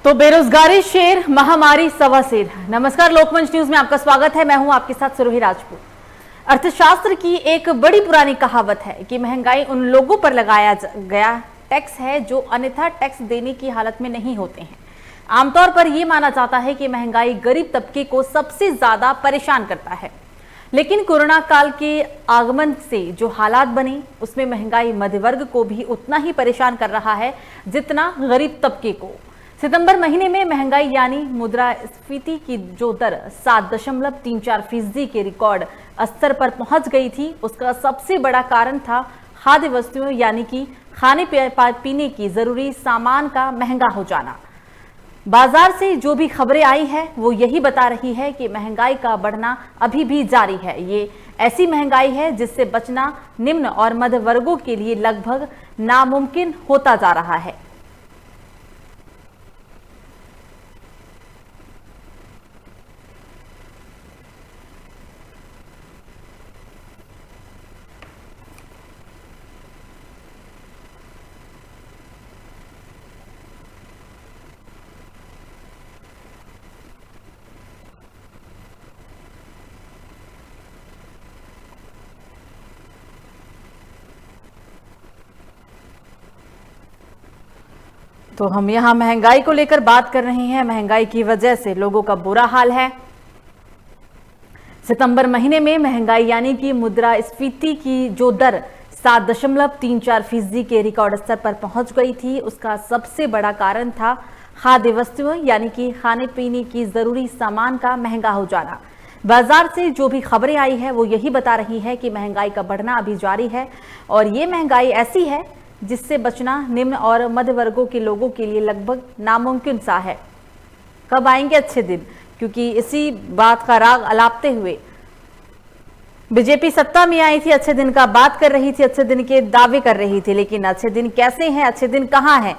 तो बेरोजगारी शेर, महामारी सवा शेर। नमस्कार, लोकमंच न्यूज में आपका स्वागत है। मैं हूं आपके साथ सुरोही राजपूत। अर्थशास्त्र की एक बड़ी पुरानी कहावत है कि महंगाई उन लोगों पर लगाया गया टैक्स है जो अन्यथा टैक्स देने की हालत में नहीं होते हैं। आमतौर पर यह माना जाता है कि महंगाई गरीब तबके को सबसे ज्यादा परेशान करता है, लेकिन कोरोना काल के आगमन से जो हालात बने उसमें महंगाई मध्य वर्ग को भी उतना ही परेशान कर रहा है जितना गरीब तबके को। सितंबर महीने में महंगाई यानी मुद्रास्फीति की जो दर 7.34% के रिकॉर्ड स्तर पर पहुंच गई थी, उसका सबसे बड़ा कारण था खाद्य वस्तुओं यानी कि खाने पीने की जरूरी सामान का महंगा हो जाना। बाजार से जो भी खबरें आई है वो यही बता रही है कि महंगाई का बढ़ना अभी भी जारी है। ये ऐसी महंगाई है जिससे बचना निम्न और मध्य वर्गों के लिए लगभग नामुमकिन होता जा रहा है। तो हम यहाँ महंगाई को लेकर बात कर रहे हैं। महंगाई की वजह से लोगों का बुरा हाल है। सितंबर महीने में महंगाई यानी कि मुद्रास्फीति की जो दर 7.34% के रिकॉर्ड स्तर पर पहुंच गई थी, उसका सबसे बड़ा कारण था खाद्य वस्तुओं यानी कि खाने पीने की जरूरी सामान का महंगा हो जाना। बाजार से जो भी खबरें आई है वो यही बता रही है कि महंगाई का बढ़ना अभी जारी है और ये महंगाई ऐसी है जिससे बचना निम्न और मध्य वर्गों के लोगों के लिए लगभग नामुमकिन सा है। कब आएंगे अच्छे दिन, क्योंकि इसी बात का राग अलापते हुए बीजेपी सत्ता में आई थी, अच्छे दिन का बात कर रही थी, अच्छे दिन के दावे कर रही थी, लेकिन अच्छे दिन कैसे हैं, अच्छे दिन कहां हैं?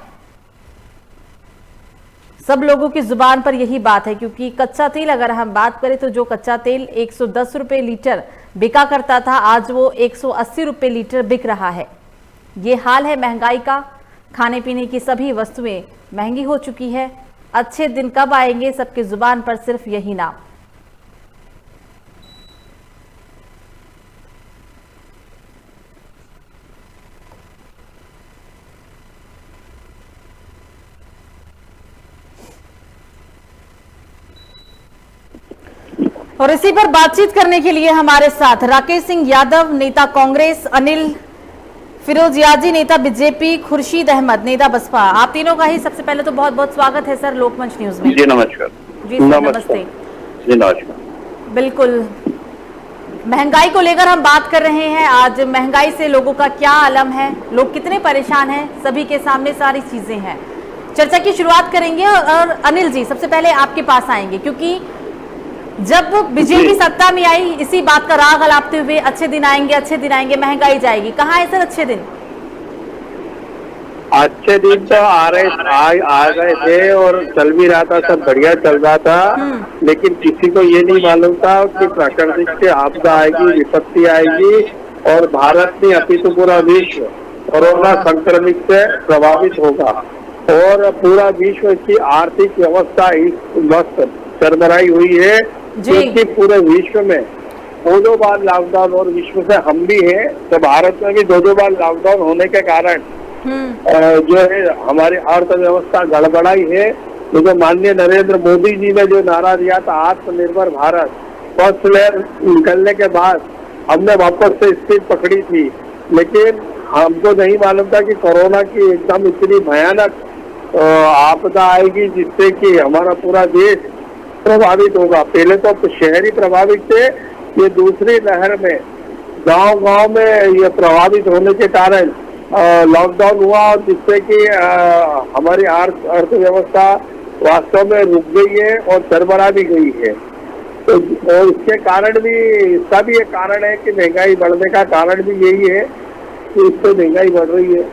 सब लोगों की जुबान पर यही बात है, क्योंकि कच्चा तेल अगर हम बात करें तो जो कच्चा तेल 110 रुपए लीटर बिका करता था, आज वो 180 रुपए लीटर बिक रहा है। ये हाल है महंगाई का। खाने पीने की सभी वस्तुएं महंगी हो चुकी है। अच्छे दिन कब आएंगे, सबकी जुबान पर सिर्फ यही नाम। और इसी पर बातचीत करने के लिए हमारे साथ राकेश सिंह यादव, नेता कांग्रेस, अनिल फिरोजियाजी, नेता बीजेपी, खुर्शीद अहमद, नेता बसपा। आप तीनों का ही सबसे पहले तो बहुत बहुत स्वागत है सर लोकमंच न्यूज में। जी नमस्कार। जी सर, नमस्ते। जी नमस्कार। बिल्कुल, महंगाई को लेकर हम बात कर रहे हैं। आज महंगाई से लोगों का क्या आलम है, लोग कितने परेशान हैं, सभी के सामने सारी चीजें हैं। चर्चा की शुरुआत करेंगे और अनिल जी सबसे पहले आपके पास आएंगे, क्योंकि जब बीजेपी सत्ता में आई इसी बात का राग अलापते हुए अच्छे दिन आएंगे, अच्छे दिन आएंगे, महंगाई जाएगी। कहाँ है सर अच्छे दिन? अच्छे दिन तो आ गए थे और चल भी रहा था, सब बढ़िया चल रहा था, लेकिन किसी को ये नहीं मालूम था कि प्राकृतिक से आपदा आएगी, विपत्ति आएगी और भारत में अपितु पूरा विश्व कोरोना संक्रमित से प्रभावित होगा और पूरा विश्व की आर्थिक व्यवस्था इस वक्त सरबराही हुई है, क्योंकि पूरे विश्व में दो बार लॉकडाउन और विश्व से हम भी हैं, तो भारत में भी दो बार लॉकडाउन होने के कारण जो है हमारी अर्थव्यवस्था गड़बड़ाई है। तो माननीय नरेंद्र मोदी जी ने जो नारा दिया था आत्मनिर्भर भारत, फर्स्ट लेयर निकलने के बाद हमने वापस से स्पीड पकड़ी थी, लेकिन हमको नहीं मालूम था कि कोरोना की एकदम इतनी भयानक आपदा आएगी जिससे कि हमारा पूरा देश प्रभावित होगा। पहले तो शहरी प्रभावित थे, ये दूसरी लहर में गांव में ये प्रभावित होने के कारण लॉकडाउन हुआ और जिससे कि हमारी अर्थव्यवस्था वास्तव में रुक गई है और सरबरा भी गई है। तो और इसके कारण भी, इसका भी एक कारण है कि महंगाई बढ़ने का कारण भी यही है कि इससे महंगाई बढ़ रही है।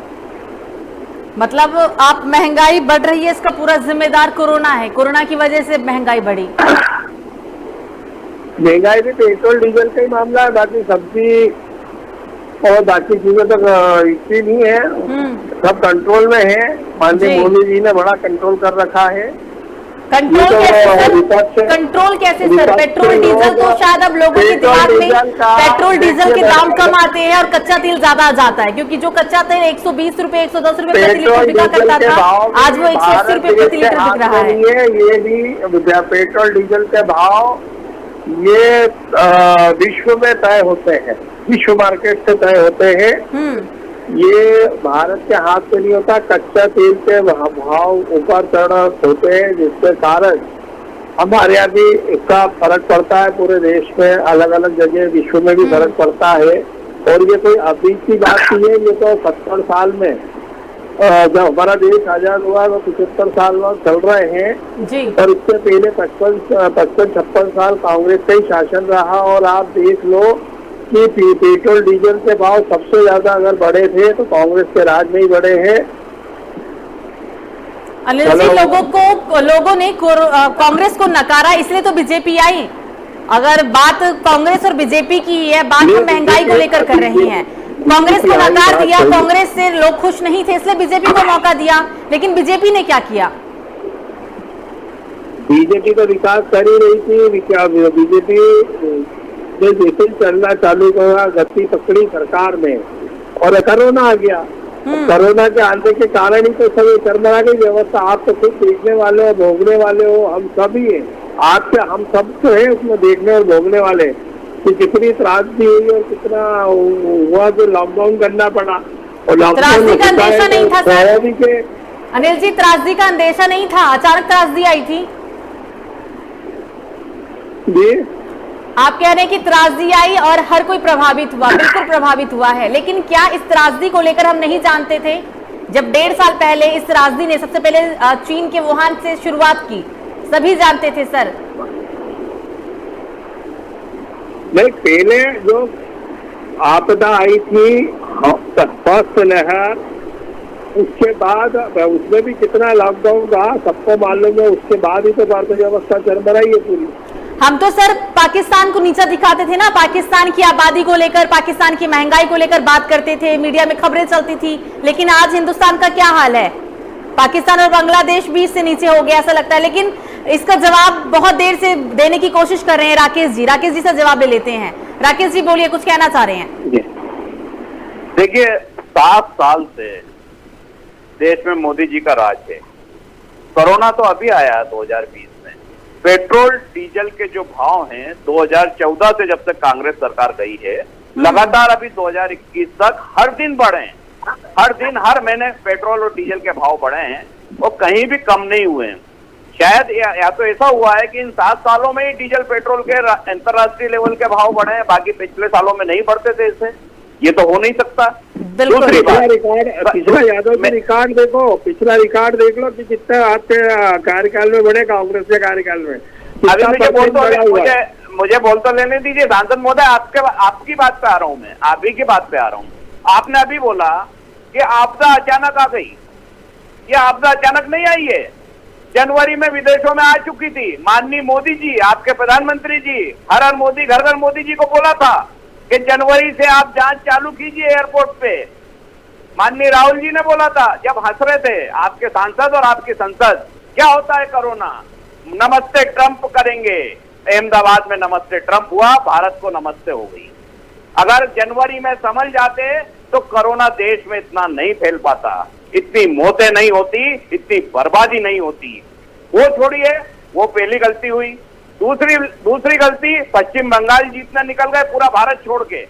मतलब आप महंगाई बढ़ रही है इसका पूरा जिम्मेदार कोरोना है, कोरोना की वजह से महंगाई बढ़ी। महंगाई भी पेट्रोल डीजल का ही मामला है, बाकी सब्जी और बाकी चीजें तो इतनी नहीं है, सब कंट्रोल में है। माननीय जी। मोदी जी ने बड़ा कंट्रोल कर रखा है। कंट्रोल ये तो कैसे विपक्ष सर? है। कंट्रोल कैसे सर? विपक्ष पेट्रोल के डीजल तो लोग शायद अब लोगों के पेट्रोल दिमाग में डीजल का पेट्रोल डीजल के दाम देखिए, कम आते हैं और कच्चा तेल ज्यादा आ जाता है, क्योंकि जो कच्चा तेल 120 रुपए 110 रुपए प्रति लीटर पेट्रोल बिका डीजल करता के था, भाव आज वो 180 रुपए प्रति लीटर बिक रहा है। ये भी पेट्रोल डीजल के भाव ये विश्व में तय होते हैं, विश्व मार्केट से तय होते हैं। ये भारत के हाथ से नहीं होता। कच्चा तेल के भाव ऊपर चढ़ होते हैं, जिसके कारण हमारे यहाँ भी इसका फर्क पड़ता है। पूरे देश में अलग अलग जगह विश्व में भी फर्क पड़ता है। और ये कोई अभी की बात नहीं है, ये तो 70 साल में जब हमारा देश आजाद हुआ तो 75 साल चल रहे हैं जी। और इससे पहले 55-56 साल कांग्रेस का ही शासन रहा। और आप देख लो कि पेट्रोल डीजल के भाव सबसे ज्यादा अगर बढ़े थे तो कांग्रेस के राज में ही बढ़े हैं। अनिल जी, लोगों ने कांग्रेस को नकारा, इसलिए तो बीजेपी आई। अगर बात कांग्रेस और बीजेपी की है, बात हम महंगाई को लेकर कर रहे हैं। कांग्रेस को नकार दिया, कांग्रेस से लोग खुश नहीं थे, इसलिए बीजेपी को मौका दिया। लेकिन बीजेपी ने क्या किया? बीजेपी तो विकास कर ही रही थी। बीजेपी ने जैसे चलना चालू करा, गति पकड़ी सरकार में और कोरोना आ गया। कोरोना के आने के कारण ही तो सभी चरमरा की व्यवस्था। आप तो खुद देखने वाले हो, भोगने वाले हो, हम सभी हैं। आपसे हम सब तो है उसमें देखने और भोगने वाले कि कितनी त्रासदी हुई और कितना हुआ जो लॉकडाउन करना पड़ा। और त्रासदी का अंदेशा नहीं था सर के अनिल जी, त्रासदी का अंदेशा नहीं था, अचानक त्रासदी आई थी जी। आप कह रहे हैं कि त्रासदी आई और हर कोई प्रभावित हुआ, बिल्कुल प्रभावित हुआ है। लेकिन क्या इस त्रासदी को लेकर हम नहीं जानते थे? जब 1.5 साल पहले इस त्रासदी ने सबसे पहले चीन के वुहान से शुरुआत की, सभी जानते थे सर। नहीं, पहले जो आपदा आई थी फर्स्ट लहर, उसके बाद उसमें भी कितना लॉकडाउन रहा सबको मालूम है। उसके बाद ही तो भारतीय व्यवस्था चरमराई है पूरी। हम तो सर पाकिस्तान को नीचा दिखाते थे ना, पाकिस्तान की आबादी को लेकर, पाकिस्तान की महंगाई को लेकर बात करते थे, मीडिया में खबरें चलती थी। लेकिन आज हिंदुस्तान का क्या हाल है? पाकिस्तान और बांग्लादेश भी इससे नीचे हो गया ऐसा लगता है। लेकिन इसका जवाब बहुत देर से देने की कोशिश कर रहे हैं राकेश जी से जवाब ले लेते हैं। राकेश जी बोलिए, कुछ कहना चाह रहे हैं? देखिए, 7 साल से देश में मोदी जी का राज है। कोरोना तो अभी आया है 2020 में। पेट्रोल डीजल के जो भाव हैं 2014 से जब तक कांग्रेस सरकार गई है, लगातार अभी 2021 तक हर दिन बढ़े हैं। हर दिन हर महीने पेट्रोल और डीजल के भाव बढ़े हैं और कहीं भी कम नहीं हुए हैं। शायद या तो ऐसा हुआ है कि इन 7 सालों में ही डीजल पेट्रोल के अंतरराष्ट्रीय लेवल के भाव बढ़े हैं, बाकी पिछले सालों में नहीं बढ़ते थे। इससे ये तो हो नहीं सकता। दूसरी बात, पिछला यादव का रिकॉर्ड देखो, पिछला रिकॉर्ड देख लो कि कितना आपके कार्यकाल में बढ़े, कांग्रेस के कार्यकाल में। अभी मुझे बोल तो लेने दीजिए सांसद महोदय, आपकी बात पे आ रहा हूं मैं, आप ही की बात पे आ रहा हूं। आपने अभी बोला कि आपदा अचानक आ गई। ये आपदा अचानक नहीं आई है, जनवरी में विदेशों में आ चुकी थी। माननीय मोदी जी, आपके प्रधानमंत्री जी, हर हर मोदी घर घर मोदी जी को बोला था कि जनवरी से आप जांच चालू कीजिए एयरपोर्ट पे। माननीय राहुल जी ने बोला था जब हंस रहे थे आपके सांसद और आपकी संसद, क्या होता है कोरोना, नमस्ते ट्रंप करेंगे। अहमदाबाद में नमस्ते ट्रंप हुआ, भारत को नमस्ते हो गई। अगर जनवरी में समझ जाते तो कोरोना देश में इतना नहीं फैल पाता, इतनी मौतें नहीं होती, इतनी बर्बादी नहीं होती। वो छोड़िए, वो पहली गलती हुई। दूसरी गलती, पश्चिम बंगाल जीतना निकल गए पूरा भारत छोड़ के।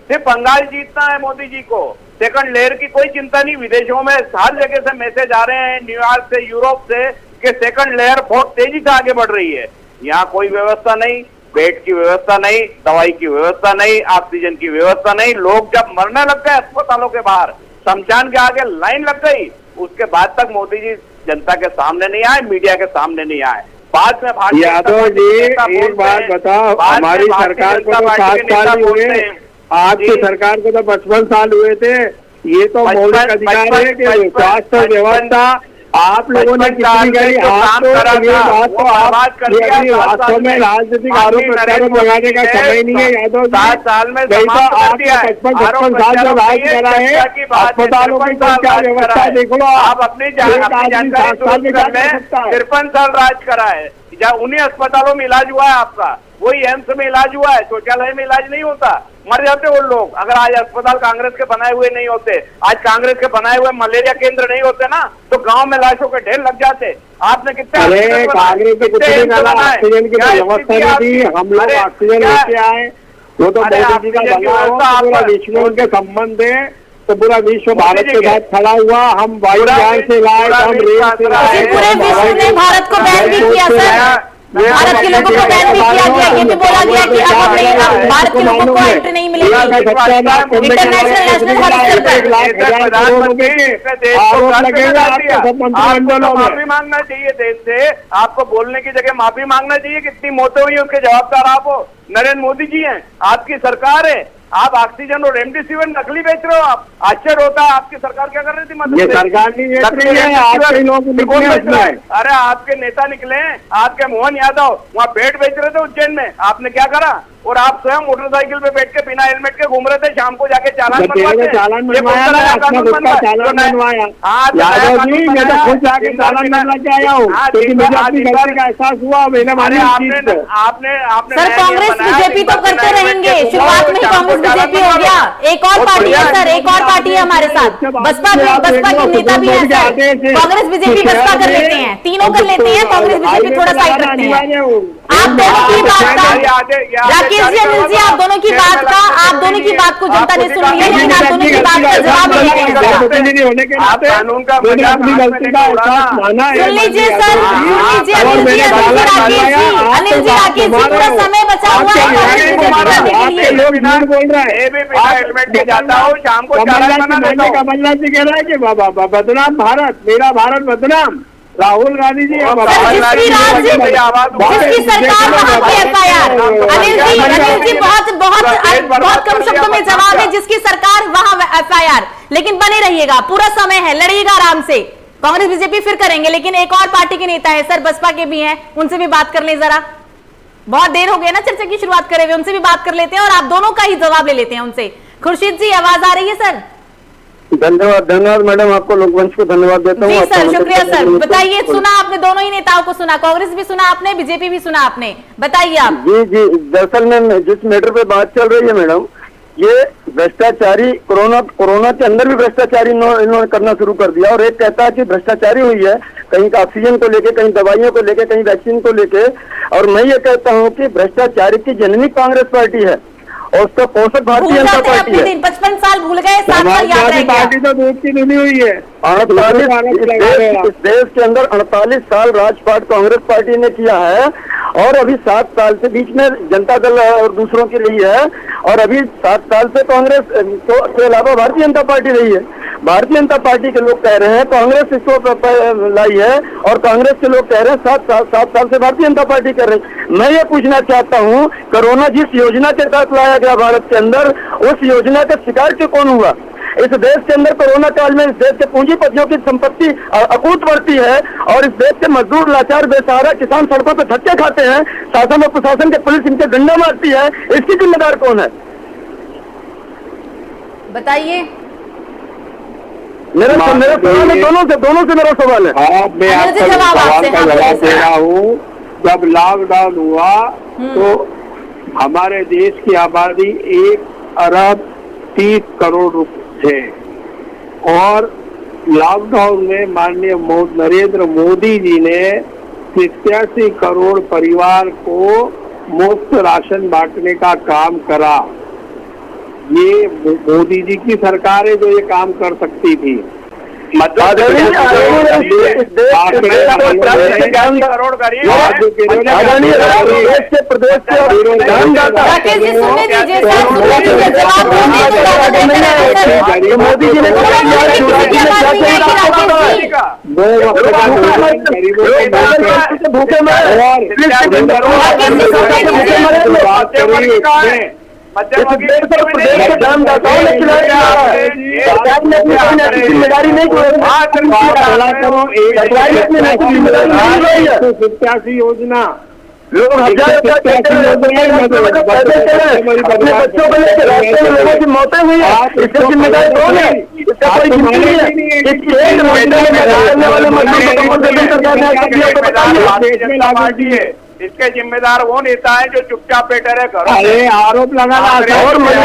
सिर्फ बंगाल जीतना है मोदी जी को, सेकंड लेयर की कोई चिंता नहीं। विदेशों में हर जगह से मैसेज आ रहे हैं, न्यूयॉर्क से, यूरोप से, कि सेकंड लेयर बहुत तेजी से आगे बढ़ रही है। यहाँ कोई व्यवस्था नहीं, बेड की व्यवस्था नहीं, दवाई की व्यवस्था नहीं, ऑक्सीजन की व्यवस्था नहीं। लोग जब मरने लग गए अस्पतालों के बाहर, शमशान के आगे लाइन लग गई, उसके बाद तक मोदी जी जनता के सामने नहीं आए, मीडिया के सामने नहीं आए। बाद में यादव जी एक बात बताओ, हमारी सरकार को तो 7 साल हुए, आपकी सरकार को तो 55 साल हुए थे। ये तो मौलिक अधिकार है कि स्वास्थ्य व्यवस्था आप लोगों ने कितनी गई आप तो ये बात तो आप वास्तव में राजनीतिक आरोप प्रत्यारोप लगाने का समय नहीं है यादव 7 साल में नहीं तो आपने 55 साल में राज करा है, अस्पतालों की तो क्या व्यवस्था देख लो आप अपनी जानकारी 53 साल राज करा है, जहाँ उन्हीं अस्पतालों में इलाज हुआ है आपका, वही एम्स में इलाज हुआ है, शौचालय में इलाज नहीं होता, मर जाते वो लोग। अगर आज अस्पताल कांग्रेस के बनाए हुए नहीं होते, आज कांग्रेस के बनाए हुए मलेरिया केंद्र नहीं होते ना, तो गांव में लाशों के ढेर लग जाते। आपने कितने कांग्रेस के कुछ नहीं डाला, ऑक्सीजन की व्यवस्था नहीं दी, हम लोग ऑक्सीजन लेके आए, वो तो मोदी जी का बना हुआ, पूरा विश्व उनके संबंध है, तो पूरा विश्व भारत के साथ खड़ा हुआ। हम वायुयान से लाए, हम रेल से लाए, पूरे विश्व ने भारत को बैन भी किया सर, भारत के लोगों को बैन भी किया गया, ये भी बोला गया कि अब नहीं, भारत के लोगों को एंट्री नहीं मिलेगी इंटरनेशनल नेशनल मंत्रिमंडलों में। माफी मांगना चाहिए देश से, आपको बोलने की जगह माफी मांगना चाहिए। कितनी मौतें हुई उसके जवाबदार आप हो, नरेंद्र मोदी जी हैं, आपकी सरकार है। आप ऑक्सीजन और रेमडेसिविर नकली बेच रहे हो। आप आश्चर्य होता है, आपकी सरकार क्या कर रही थी? मतलब ये सरकार नहीं बेच रही है, आपके लोग निकले उसमें। अरे आपके नेता निकले, आपके मोहन यादव वहाँ बेड बेच रहे थे उज्जैन में, आपने क्या करा? और आप स्वयं मोटरसाइकिल पे बैठ के बिना हेलमेट के घूम रहे थे, शाम को जाके चालान बनवाया। यादव जी मैं तो खुद जाके चालान बनवा के आया हूँ, क्योंकि मुझे अपनी गलती का एहसास हुआ। मैंने आपने सर कांग्रेस बीजेपी तो करते रहेंगे, शुरुआत में कांग्रेस बीजेपी हो गया, एक और पार्टी है सर, एक और पार्टी है हमारे साथ, बसपा के नेता भी है सर। कांग्रेस बीजेपी बसपा कर लेते हैं, तीनों कर लेते हैं, कांग्रेस बीजेपी थोड़ा साइड रखते हैं। आप दोनों की बात का, राकेश जी, अनिल जी, आप दोनों की बात का, आप दोनों की बात को जनता ने सुन लिया, लेकिन आप दोनों की बात का जवाब नहीं दे रहे हैं। कानून का अपनी गलती का एहसास माना है। सुन लीजिए सर, सुन लीजिए अनिल जी, अनिल जी, राकेश जी, पूरा समय बचा हुआ है। लोग झूठ बोल रहे हैं, हेलमेट के जाता हूँ, शाम को कमलनाथ जी कह रहा है कि बदनाम भारत, मेरा भारत बदनाम। राहुल गांधी जी जिसकी सरकार वहाँ की एफआईआर, अनिल जी बहुत कम शब्दों में जवाब है, जिसकी सरकार वहाँ एफआईआर, लेकिन बने रहिएगा, पूरा समय है, लड़िएगा आराम से। कांग्रेस बीजेपी फिर करेंगे, लेकिन एक और पार्टी के नेता है सर, बसपा के भी हैं, उनसे भी बात कर ले जरा। बहुत देर हो गई ना चर्चा की शुरुआत करे हुए, उनसे भी बात कर लेते हैं और आप दोनों का ही जवाब ले लेते हैं उनसे। खुर्शीद जी, आवाज आ रही है सर? धन्यवाद मैडम, आपको लोकमंच को धन्यवाद देता हूँ। जी सर, शुक्रिया सर। बताइए, सुना आपने, दोनों ही नेताओं को सुना, कांग्रेस भी सुना आपने, बीजेपी भी सुना आपने, बताइए आप। जी, दरअसल में जिस मैटर पे बात चल रही है मैडम, ये भ्रष्टाचारी कोरोना के अंदर भी भ्रष्टाचारी इन्होंने करना शुरू कर दिया। और एक कहता है कि भ्रष्टाचारी हुई है, कहीं ऑक्सीजन को लेके, कहीं दवाइयों को लेके, कहीं वैक्सीन को लेके। और मैं ये कहता हूँ कि भ्रष्टाचारी की जननी कांग्रेस पार्टी है और उसका पोषक भारतीय जनता पार्टी है। 55 साल भूल गए, 7 साल याद रह गया। पार्टी तो दूध की धुनी हुई है। इस देश के अंदर 48 साल राजपाट कांग्रेस पार्टी ने किया है, और अभी 7 साल से बीच में जनता दल और दूसरों की रही है, और अभी 7 साल से कांग्रेस के अलावा भारतीय जनता पार्टी रही है। भारतीय जनता पार्टी के लोग कह रहे हैं कांग्रेस इसको लाई है, और कांग्रेस के लोग कह रहे हैं 7 साल से भारतीय जनता पार्टी कर रही है। मैं ये पूछना चाहता हूँ, कोरोना जिस योजना के तहत लाया गया भारत के अंदर, उस योजना का शिकार क्यों कौन हुआ? इस देश के अंदर कोरोना काल में इस देश के पूंजीपतियों की संपत्ति अकूत बढ़ती है, और इस देश के मजदूर, लाचार, बेसहारा किसान सड़कों पर धक्के खाते हैं, शासन और प्रशासन के पुलिस इनके डंडा मारती है। इसकी जिम्मेदार कौन है? बताइए। मेरे दोनों से मेरा सवाल है। मैं आपका सवाल का जवाब दे रहा हूँ। जब लॉकडाउन हुआ तो हमारे देश की आबादी 1 अरब 30 करोड़ थे, और लॉकडाउन में माननीय नरेंद्र मोदी जी ने 87 करोड़ परिवार को मुफ्त राशन बांटने का काम करा। ये मोदी जी की सरकार है जो ये काम कर सकती थी। मोदी जी ने भूखे मध्यवर्गीय प्रदेश के दानदाताओं ने खिलाया है, सरकार ने अपनी कोई नैतिक जिम्मेदारी नहीं की। 87 योजना लोग 1000 अपने बच्चों को लेकर रास्ते में लोगों की मौतें हुई है, इसका जिम्मेदार कौन है? इसका कोई गिनती नहीं है। एक महीने में करने वाले मजदूर को इसके जिम्मेदार वो नेता है जो चुपचाप बैठे रहे घर। अरे आरोप लगाना और मध्य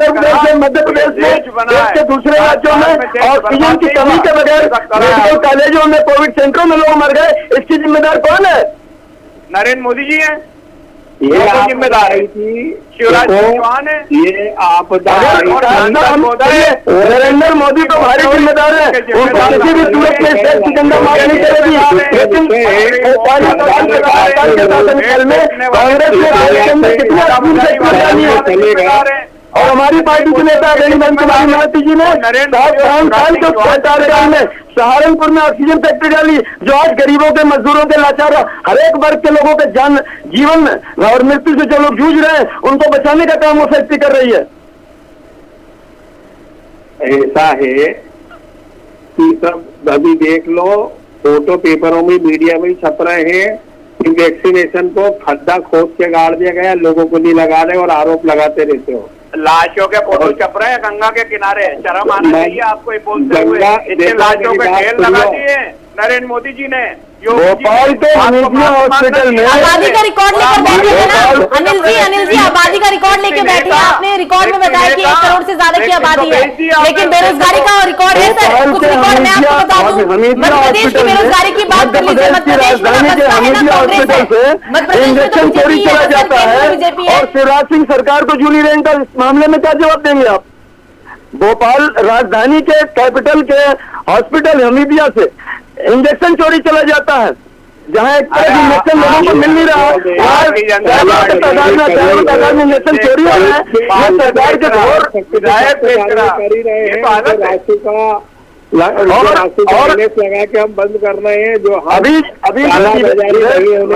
प्रदेश में देश के दूसरे राज्यों में ऑक्सीजन की कमी के बगैर मेडिकल कॉलेजों में कोविड सेंटरों में लोग मर गए, इसकी जिम्मेदार कौन है? नरेंद्र मोदी जी हैं, ये जिम्मेदार है। शिवराज चौहान है, ये आपदा नरेंद्र मोदी तो भारी जिम्मेदार है, उनको किसी भी सूरत में देश की जनता माफ नहीं करेगी। लेकिन शासनकाल में कांग्रेस ने देश के अंदर कितने है और हमारी पार्टी के नेता आदरणीय बहन कुमारी मायावती जी ने 7 साल के कार्यकाल में सहारनपुर में ऑक्सीजन फैक्ट्री डाली, जो आज गरीबों के, मजदूरों के, लाचार हर एक वर्ग के लोगों के जीवन और मृत्यु से जो लोग जूझ रहे हैं उनको बचाने का काम वो फैक्ट्री कर रही है। ऐसा है कि सब अभी देख लो, फोटो पेपरों में, मीडिया में छप रहे हैं कि वैक्सीनेशन को खड्डा खोद के गाड़ दिया गया, लोगों को नहीं लगा रहे और आरोप लगाते रहते हो। लाशों के फोटो छप रहे हैं गंगा के किनारे, शर्म आना चाहिए आपको ये बोलते हुए। इतने लाशों के ढेर लगा दिए नरेंद्र मोदी जी ने। भोपाल के हमीदिया हॉस्पिटल में आबादी का रिकॉर्ड लेकर बैठे हैं ना अनिल जी आबादी का रिकॉर्ड लेके बैठे हैं। आपने रिकॉर्ड में बताया कि 1 करोड़ से ज्यादा की आबादी है, लेकिन बेरोजगारी का रिकॉर्ड है सर। कुछ रिकॉर्ड मैं आपको बता दूं, मध्य प्रदेश की बेरोजगारी की बात कर लीजिए। मध्य प्रदेश में इंजेक्शन चोरी चला जाता है और शिवराज सिंह सरकार को जूली रैंक का इस मामले में क्या जवाब देंगे आप? भोपाल राजधानी के कैपिटल के हॉस्पिटल हमीदिया से इंजेक्शन चोरी चला जाता है, जहाँ एक इंजेक्शन लोगों को मिल नहीं रहा, तादाद में इंजेक्शन चोरी हो रहा है। सरकार के और लगा के हम बंद कर रहे हैं, जो अभी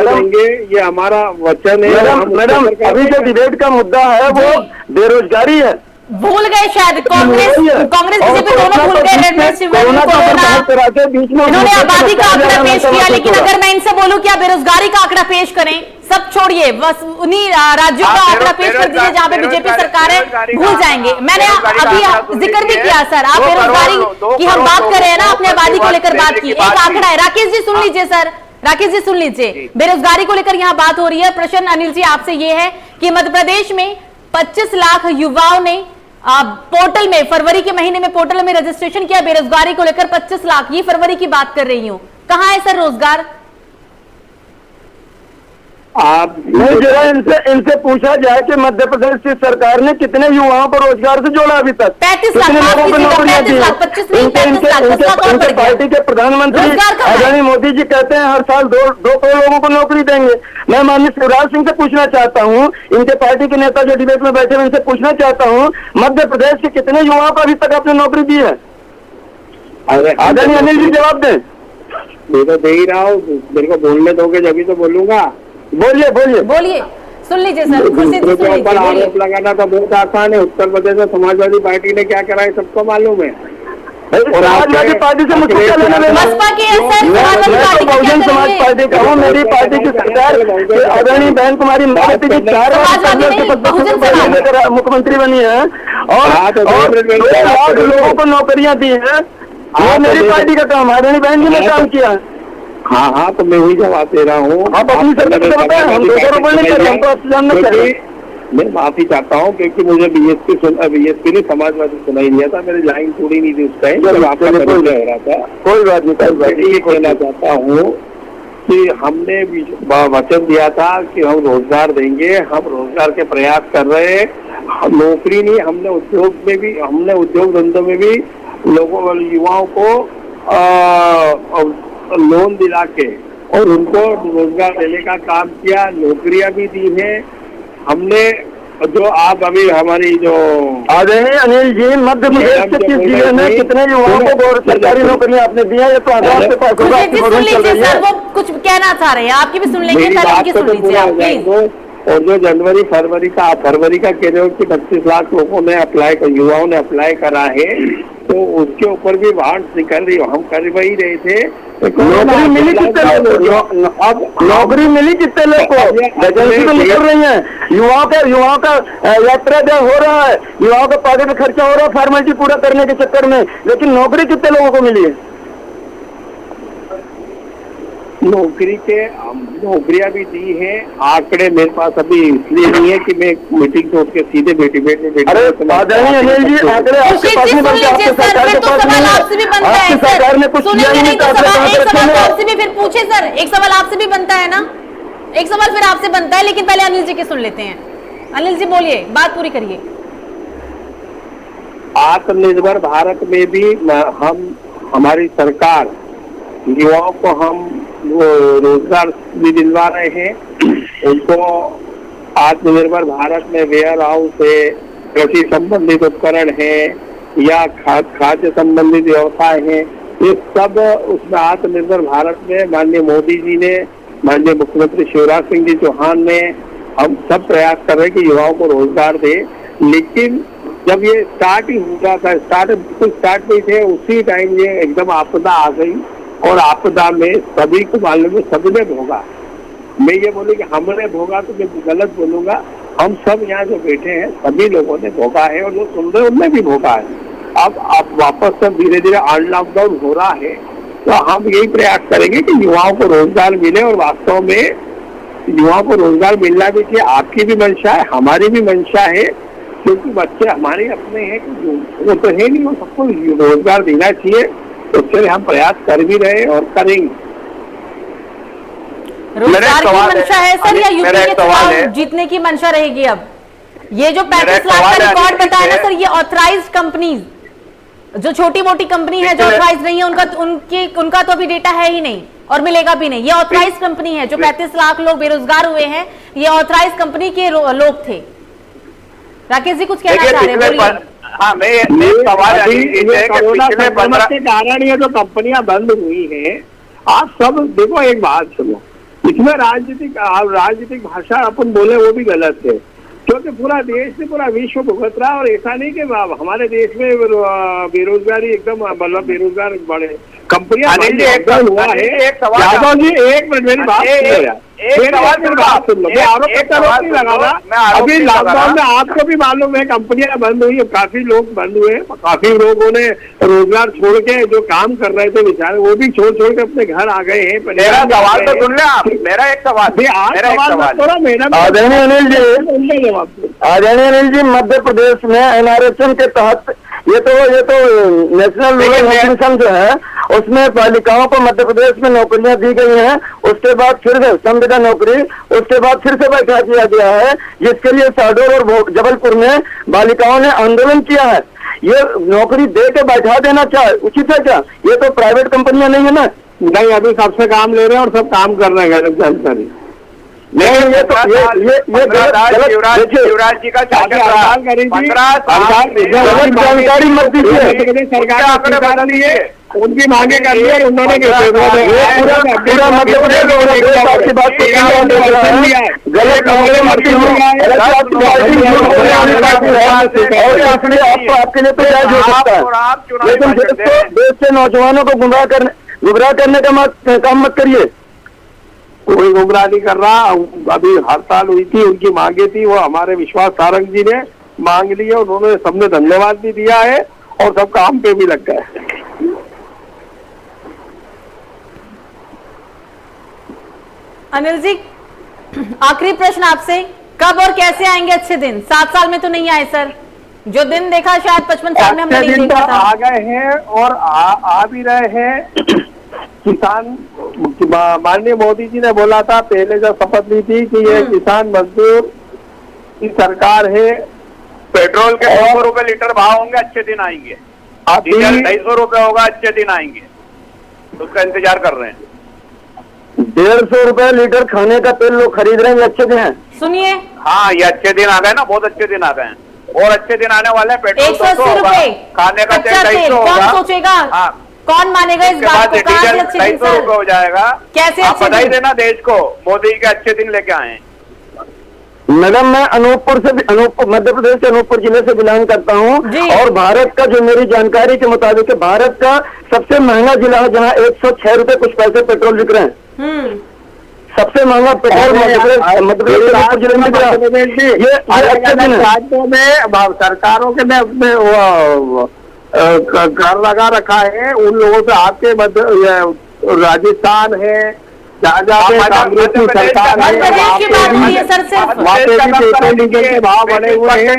देंगे, ये हमारा वचन है। मैडम अभी जो डिबेट का मुद्दा है वो बेरोजगारी है। भूल गए शायद कांग्रेस बीजेपी दोनों भूल गए इन्होंने आबादी का आंकड़ा पेश किया, लेकिन अगर मैं इनसे बोलूं कि आप बेरोजगारी का आंकड़ा पेश करें, सब छोड़िए, बस उन्हीं राज्यों का आंकड़ा पेश कर दीजिए जहां पे बीजेपी सरकार है, भूल जाएंगे। मैंने अभी जिक्र भी किया सर, आप बेरोजगारी की हम बात कर रहे हैं ना, अपनी आबादी को लेकर बात की, एक आंकड़ा है। राकेश जी सुन लीजिए सर, राकेश जी सुन लीजिए, बेरोजगारी को लेकर यहाँ बात हो रही है। प्रश्न अनिल जी आपसे ये है कि मध्य प्रदेश में 25 लाख युवाओं ने पोर्टल में फरवरी के महीने में पोर्टल में रजिस्ट्रेशन किया बेरोजगारी को लेकर। 25 लाख, ये फरवरी की बात कर रही हूं। कहां है सर रोजगार? आप जरा इनसे पूछा जाए कि मध्य प्रदेश की सरकार ने कितने युवाओं को रोजगार से जोड़ा अभी तक? 35 लाख लोगों को नौकरियां दी है। इनके पार्टी के प्रधानमंत्री आदरणीय मोदी जी कहते हैं हर साल 2 करोड़ लोगों को नौकरी देंगे। मैं माननीय शिवराज सिंह से पूछना चाहता हूं, इनके पार्टी के नेता जो डिबेट में बैठे हैं इनसे पूछना चाहता हूं, मध्य प्रदेश के कितने युवाओं को अभी तक आपने नौकरी दी है? आदरणीय अनिल जी जवाब दें। मैं तो दे ही रहा हूँ, मेरे को बोलने दोगे जब ही तो बोलूंगा। बोलिए सुन लीजिए सर, ऊपर आरोप लगाना तो बहुत आसान है। उत्तर प्रदेश में समाजवादी पार्टी ने क्या करा है सबको मालूम है। समाजवादी पार्टी से मुझे क्या लेना देना? बहुजन समाज पार्टी का हूँ, मेरी पार्टी की सरकार आदरणीय बहन कुमारी मायावती जी 4 बार मुख्यमंत्री बनी है और 2 लाख लोगों को नौकरियां दी है। वो मेरी पार्टी का काम आदरणीय बहन जी ने काम किया। हाँ तो मैं वही जवाब दे रहा हूँ। आप अपनी सरकार से बताएं, हम 2 करोड़ नहीं कर रहे, हमको आपसे जानना चाहिए। मैं माफी चाहता हूँ क्योंकि मुझे बीएसपी ने समाजवादी सुनाई दिया था, मेरी लाइन थोड़ी नहीं थी उस टाइम जब आपका हो रहा था। कोई बात नहीं, ये कहना चाहता हूँ कि हमने वचन दिया था कि हम रोजगार देंगे, हम रोजगार के प्रयास कर रहे हैं। नौकरी नहीं, हमने उद्योग धंधों में भी लोगों युवाओं को लोन दिला के और उनको रोजगार देने का काम किया, नौकरियां भी दी हैं हमने। जो आप अभी हमारी जो आदरणीय अनिल जी, मध्य प्रदेश के किस जिले में कितने युवाओं को सरकारी नौकरियां आपने दी है? ये तो आधार के पास होगा। सर वो कुछ कहना चाह रहे हैं, आपकी भी सुन लेंगे, सुन लीजिए आप प्लीज। और जो जनवरी फरवरी का कह रहे हो कि 25 लाख लोगों ने युवाओं ने अप्लाई करा है, तो उसके ऊपर भी वाहन निकल रही, हम कर वही रहे थे। नौकरी मिली कितने लोग को? अब नौकरी मिली कितने लोग को? वैकेंसी तो निकल रही है। युवाओं का यात्रा जो हो रहा है, युवाओं का पॉकेट खर्चा हो रहा है फॉर्मेलिटी पूरा करने के चक्कर में, लेकिन नौकरी कितने लोगों को मिली है? नौकरियां भी दी हैं, आंकड़े मेरे पास अभी इसलिए नहीं है कि मैं मीटिंग से उठ के सीधे बेटी अरे आदरणीय अनिल जी, आंकड़े आपके पास नहीं बनते, आपके सरकार के पास नहीं है, आपकी सरकार ने कुछ किया नहीं तो आपसे भी फिर पूछे सर, एक सवाल आपसे भी बनता है ना, एक सवाल फिर आपसे बनता है, लेकिन पहले अनिल जी की सुन लेते हैं। अनिल जी बोलिए, बात पूरी करिए। आत्मनिर्भर भारत में भी हमारी सरकार युवाओं को हम रोजगार भी दिलवा रहे हैं। उनको आत्मनिर्भर भारत में वेयर हाउस है, कृषि संबंधित उपकरण है या खाद्य संबंधित व्यवसाय है, ये सब उसमें आत्मनिर्भर भारत में माननीय मोदी जी ने, माननीय मुख्यमंत्री शिवराज सिंह जी चौहान ने, हम सब प्रयास कर रहे हैं कि युवाओं को रोजगार दे। लेकिन जब ये स्टार्ट ही हुआ था, स्टार्ट नहीं थे, उसी टाइम ये एकदम आपदा आ गई और आपदा में सभी को मालूम है, सभी ने भोगा। मैं ये बोलूँ कि हमने भोगा तो मैं गलत बोलूंगा, हम सब यहाँ जो बैठे हैं सभी लोगों ने भोगा है और जो सुन रहे उनने भी भोगा है। अब वापस सब धीरे धीरे अनलॉकडाउन हो रहा है, तो हम यही प्रयास करेंगे कि युवाओं को रोजगार मिले और वास्तव में युवाओं को रोजगार मिलना भी चाहिए। आपकी भी मंशा है, हमारी भी मंशा है, क्योंकि बच्चे हमारे अपने हैं, वो तो है नहीं, वो सबको रोजगार देना चाहिए। तो उसके लिए हम प्रयास कर भी रहे और करेंगे। रोजगार की मंशा है सर, या यूपी के चुनाव जीतने की मंशा रहेगी? अब ये जो 35 लाख का रिकॉर्ड बताया ना सर, ये ऑथराइज्ड कंपनीज, जो छोटी मोटी कंपनी है जो ऑथराइज नहीं है, उनका तो अभी डेटा है ही नहीं और मिलेगा भी नहीं। ये ऑथराइज कंपनी है, जो 35 लाख लोग बेरोजगार हुए हैं, ये ऑथराइज कंपनी के लोग थे। राकेश जी कुछ कहना चाह रहे हैं, बोलिए। हाँ, मैं सवाल कोरोना संक्रमण के कारण ये जो कंपनियां बंद हुई हैं, आप सब देखो, एक बात सुनो, इसमें राजनीतिक भाषा अपन बोले वो भी गलत है, क्योंकि पूरा देश से पूरा विश्व भुगत रहा। और ऐसा नहीं कि हमारे देश में बेरोजगारी एकदम मतलब बेरोजगार बढ़े, कंपनियां हुआ है। यादव जी एक मिनट मेरी बात सुन लो, मैं आरोप नहीं लगा रहा। अभी लॉकडाउन में आपको भी मालूम है कंपनियां बंद हुई, काफी लोग बंद हुए, काफी लोगों ने रोजगार छोड़ के जो काम कर रहे थे बेचारे, वो भी छोड़ के अपने घर आ गए हैं। मेरा सवाल तो सुन ले आप, मेरा एक सवाल, आदरणीय अनिल जी, मध्य प्रदेश में एनआरएचएम के तहत ये तो नेशनल रूरल मिशन जो है, उसमें बालिकाओं को मध्य प्रदेश में नौकरियां दी गई हैं। उसके बाद फिर से संविदा नौकरी, उसके बाद फिर से बैठा किया गया है, जिसके लिए शहडोल और जबलपुर में बालिकाओं ने आंदोलन किया है। ये नौकरी दे के बैठा देना क्या उचित है क्या? ये तो प्राइवेट कंपनियां नहीं है ना? नहीं, अभी सबसे काम ले रहे हैं और सब काम कर रहे हैं जानकारी। नहीं, ये तो शिवराज जी का जानकारी मत दीजिए। सरकार उनकी मांगे कर ली है, उन्होंने पूरा मध्य प्रदेश आपकी बात गलत आपके लिए तो जायज हो सकता है, लेकिन देश के नौजवानों को गुमराह करने का काम मत करिए। कोई गुमराह नहीं कर रहा। अभी हड़ताल हुई थी, उनकी मांगे थी, वो हमारे विश्वास सारंग जी ने मांग ली है, उन्होंने सबने धन्यवाद भी दिया है और सब काम पे भी लग गए। अनिल जी, आखिरी प्रश्न आपसे, कब और कैसे आएंगे अच्छे दिन? 7 साल में तो नहीं आए सर, जो दिन देखा शायद 55 साल में हमने नहीं देखा था। आ गए हैं और आ भी रहे हैं। किसान, माननीय मोदी जी ने बोला था पहले जब शपथ ली थी कि ये किसान मजदूर की सरकार है। पेट्रोल के 200 रुपए लीटर भाव होंगे, अच्छे दिन आएंगे। डीजल 250 रुपए होगा, अच्छे दिन आएंगे, उसका इंतजार कर रहे हैं। 150 रुपए लीटर खाने का तेल लोग खरीद रहे हैं, अच्छे दिन है। सुनिए, हाँ, ये अच्छे दिन आ गए ना, बहुत अच्छे दिन आ गए हैं और अच्छे दिन आने वाले हैं। पेट्रोल 180 रुपए, खाने का तेल 250 होगा। कौन सोचेगा? हाँ, कौन मानेगा इस बात को? कहाँ से अच्छे दिन सर? हो जाएगा। कैसे आप बधाई देना देश को, मोदी के अच्छे दिन लेके आए। मैडम मैं अनूपपुर मध्य प्रदेश के अनूपपुर जिले से बिलोंग करता हूँ और भारत का जो मेरी जानकारी के मुताबिक भारत का सबसे महंगा जिला है जहाँ 106 रुपए कुछ पैसे पेट्रोल बिक रहे हैं। सबसे महंगा पेट्रोल मध्य प्रदेश अनूपपुर जिले में ये अच्छे दिन है। राज्यों में सरकारों के ने कर लगा रखा है उन लोगों से। आपके राजस्थान है जहाँ कांग्रेस की सरकार है वहाँ पे भी पेट्रोल डीजल के भाव बढ़े हुए हैं।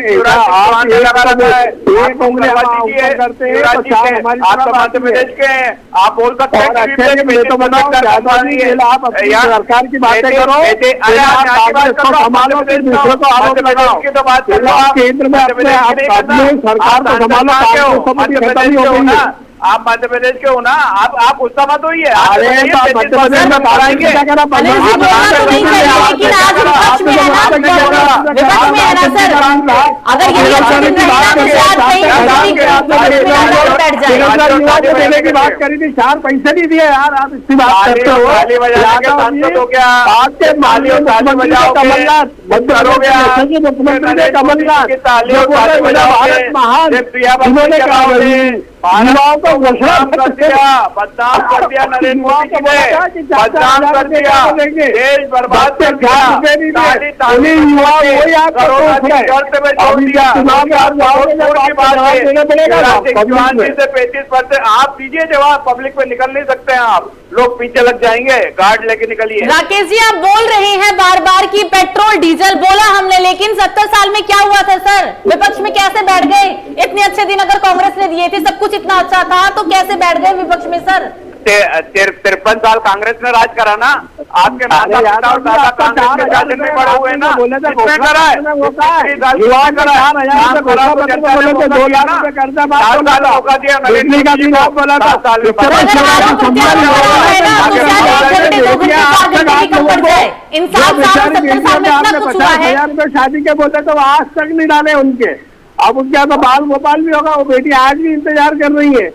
मध्य प्रदेश के आप बोल सकते हैं सरकार की बातें करो, संभालो, फिर दूसरों को आरोप लगाओ। केंद्र में अपने सरकार को संभालो। आप मध्य प्रदेश के हो ना, आप गुस्सा मत होइए। अरे मध्य प्रदेश में देने की बात करी थी, 4 पैसे नहीं दिए यार। आप इसकी बात करते हो आपके मालियों कमलनाथ मुख्यमंत्री कमलनाथ भारत महान उन्होंने कहा युवाओं को बदनाम कर दिया नरेंद्र मोदी ने, बदनाम कर दिया, देश बर्बाद कर दिया। से 35% आप दीजिए जवाब, पब्लिक पे निकल नहीं सकते हैं आप, लोग पीछे लग जाएंगे, गार्ड लेके निकलिए। राकेश जी आप बोल रहे हैं बार बार कि पेट्रोल डीजल बोला हमने, लेकिन 70 साल में क्या हुआ था सर? विपक्ष में कैसे बैठ गए? इतने अच्छे दिन अगर कांग्रेस ने दिए थे, सब कुछ इतना अच्छा था, तो कैसे बैठ गए विपक्ष में सर? 53 साल कांग्रेस ने राज करा ना, आपके नाम कांग्रेस के शासन में पड़े हुए ना, इसमें करा है, मौका दिया नरेंद्र का भी आप बोला था। शादी के बोलते तो आज तक नहीं डाले उनके, अब उनके यहाँ तो बाल भोपाल भी होगा, वो बेटी आज भी इंतजार कर रही है।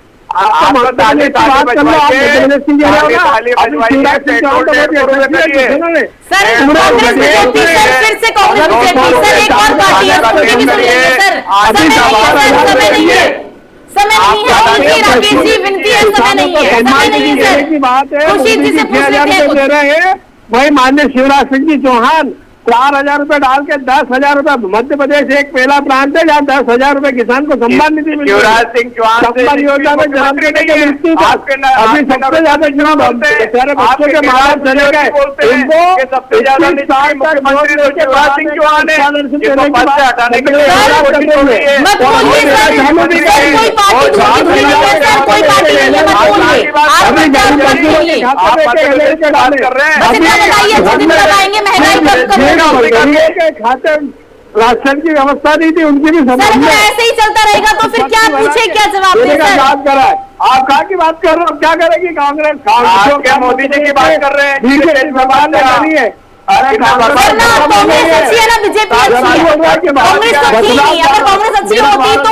दे रहे हैं वही माननीय शिवराज सिंह जी चौहान 4,000 रुपए डाल के 10,000 रुपए। मध्य प्रदेश एक पहला प्रांत है जहाँ 10,000 रुपए किसान को सम्मान निधि मिली। शिवराज सिंह चौहान सम्मान योजना में जन्म देने की मृत्यु अभी सबसे ज्यादा चुनाव बेचारे बच्चों के माँ बाप चले गए, इनको सबसे ज्यादा मुख्यमंत्री शिवराज सिंह चौहान है, हटाने के खाते राशन की व्यवस्था नहीं थी, उनकी भी समझ ऐसे ही चलता रहेगा तो फिर क्या पूछे, क्या जवाब दे? बात कर रहा है, आप कहाँ की बात कर रहे हो? क्या करेगी कांग्रेस? क्या मोदी जी की बात कर रहे हैं? ठीक है, कांग्रेस अच्छी है ना, बीजेपी अच्छी है, कांग्रेस अच्छी नहीं। अगर कांग्रेस अच्छी होती तो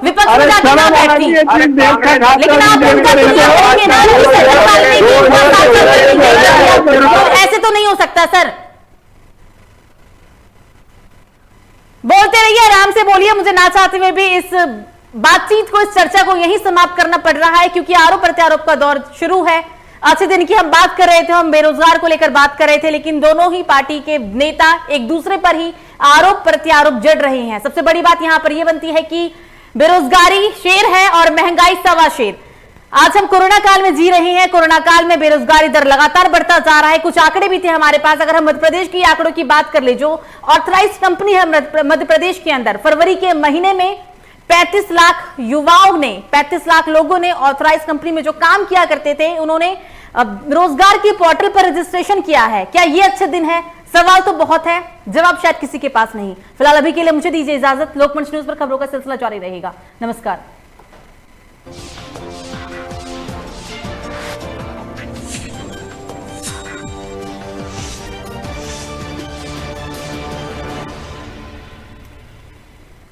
विपक्ष में जाके ना बैठती, लेकिन आप ऐसे तो नहीं हो सकता सर। बोलते रहिए, आराम से बोलिए, मुझे ना चाहते हुए भी इस बातचीत को, इस चर्चा को यहीं समाप्त करना पड़ रहा है, क्योंकि आरोप प्रत्यारोप का दौर शुरू है। अच्छे दिन की हम बात कर रहे थे, हम बेरोजगार को लेकर बात कर रहे थे, लेकिन दोनों ही पार्टी के नेता एक दूसरे पर ही आरोप प्रत्यारोप जड़ रहे हैं। सबसे बड़ी बात यहां पर यह बनती है कि बेरोजगारी शेर है और महंगाई सवा शेर। आज हम कोरोना काल में जी रहे हैं, कोरोना काल में बेरोजगारी दर लगातार बढ़ता जा रहा है। कुछ आंकड़े भी थे हमारे पास, अगर हम मध्य प्रदेश की आंकड़ों की बात कर ले, जो ऑथराइज्ड कंपनी है मध्य प्रदेश के अंदर, फरवरी के महीने में 35 लाख युवाओं ने, 35 लाख लोगों ने ऑथराइज्ड कंपनी में जो काम किया करते थे, उन्होंने रोजगार की पोर्टल पर रजिस्ट्रेशन किया है। क्या ये अच्छे दिन है? सवाल तो बहुत है, जवाब शायद किसी के पास नहीं। फिलहाल अभी के लिए मुझे दीजिए इजाजत। लोकमंच न्यूज पर खबरों का सिलसिला जारी रहेगा। नमस्कार।